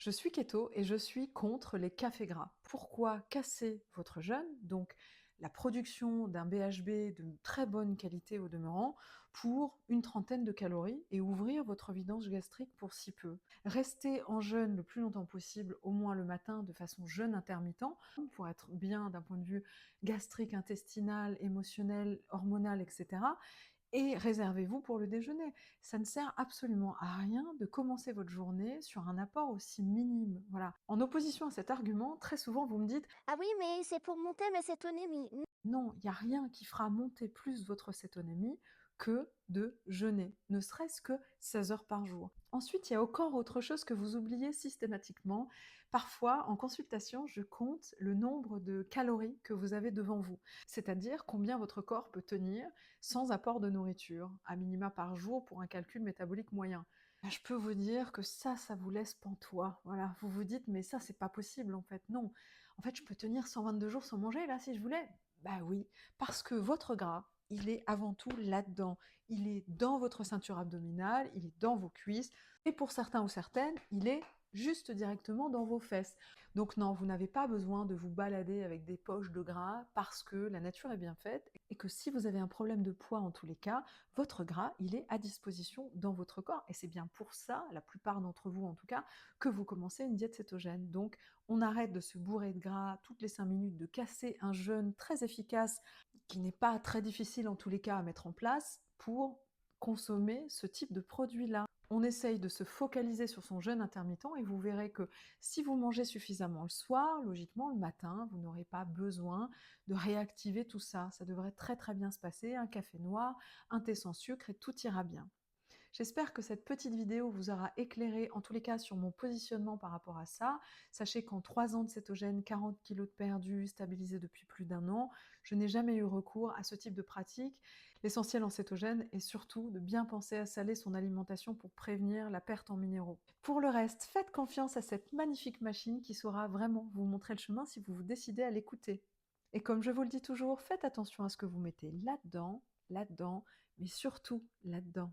Je suis keto et je suis contre les cafés gras. Pourquoi casser votre jeûne, donc la production d'un BHB de très bonne qualité au demeurant, pour une trentaine de calories et ouvrir votre vidange gastrique pour si peu? Rester en jeûne le plus longtemps possible, au moins le matin, de façon jeûne intermittent, pour être bien d'un point de vue gastrique, intestinal, émotionnel, hormonal, etc. Et réservez-vous pour le déjeuner. Ça ne sert absolument à rien de commencer votre journée sur un apport aussi minime. Voilà. En opposition à cet argument, très souvent vous me dites: Ah oui, mais c'est pour monter ma cétonémie. non, il n'y a rien qui fera monter plus votre cétonémie que de jeûner, ne serait-ce que 16 heures par jour. Ensuite, il y a encore autre chose que vous oubliez systématiquement. Parfois, en consultation, je compte le nombre de calories que vous avez devant vous, c'est-à-dire combien votre corps peut tenir sans apport de nourriture, à minima par jour pour un calcul métabolique moyen. Je peux vous dire que ça vous laisse pantois. Voilà, vous vous dites, mais ça, c'est pas possible en fait. Non, en fait, je peux tenir 122 jours sans manger là si je voulais. Bah oui, parce que votre gras, il est avant tout là-dedans. Il est dans votre ceinture abdominale, il est dans vos cuisses, et pour certains ou certaines, il est juste directement dans vos fesses. Donc non, vous n'avez pas besoin de vous balader avec des poches de gras parce que la nature est bien faite et que si vous avez un problème de poids en tous les cas, votre gras, il est à disposition dans votre corps. Et c'est bien pour ça, la plupart d'entre vous en tout cas, que vous commencez une diète cétogène. Donc on arrête de se bourrer de gras toutes les 5 minutes, de casser un jeûne très efficace qui n'est pas très difficile en tous les cas à mettre en place pour consommer ce type de produit-là. On essaye de se focaliser sur son jeûne intermittent et vous verrez que si vous mangez suffisamment le soir, logiquement le matin, vous n'aurez pas besoin de réactiver tout ça. Ça devrait très très bien se passer, un café noir, un thé sans sucre et tout ira bien. J'espère que cette petite vidéo vous aura éclairé, en tous les cas, sur mon positionnement par rapport à ça. Sachez qu'en 3 ans de cétogène, 40 kilos de perdus, stabilisés depuis plus d'un an, je n'ai jamais eu recours à ce type de pratique. L'essentiel en cétogène est surtout de bien penser à saler son alimentation pour prévenir la perte en minéraux. Pour le reste, faites confiance à cette magnifique machine qui saura vraiment vous montrer le chemin si vous vous décidez à l'écouter. Et comme je vous le dis toujours, faites attention à ce que vous mettez là-dedans, mais surtout là-dedans.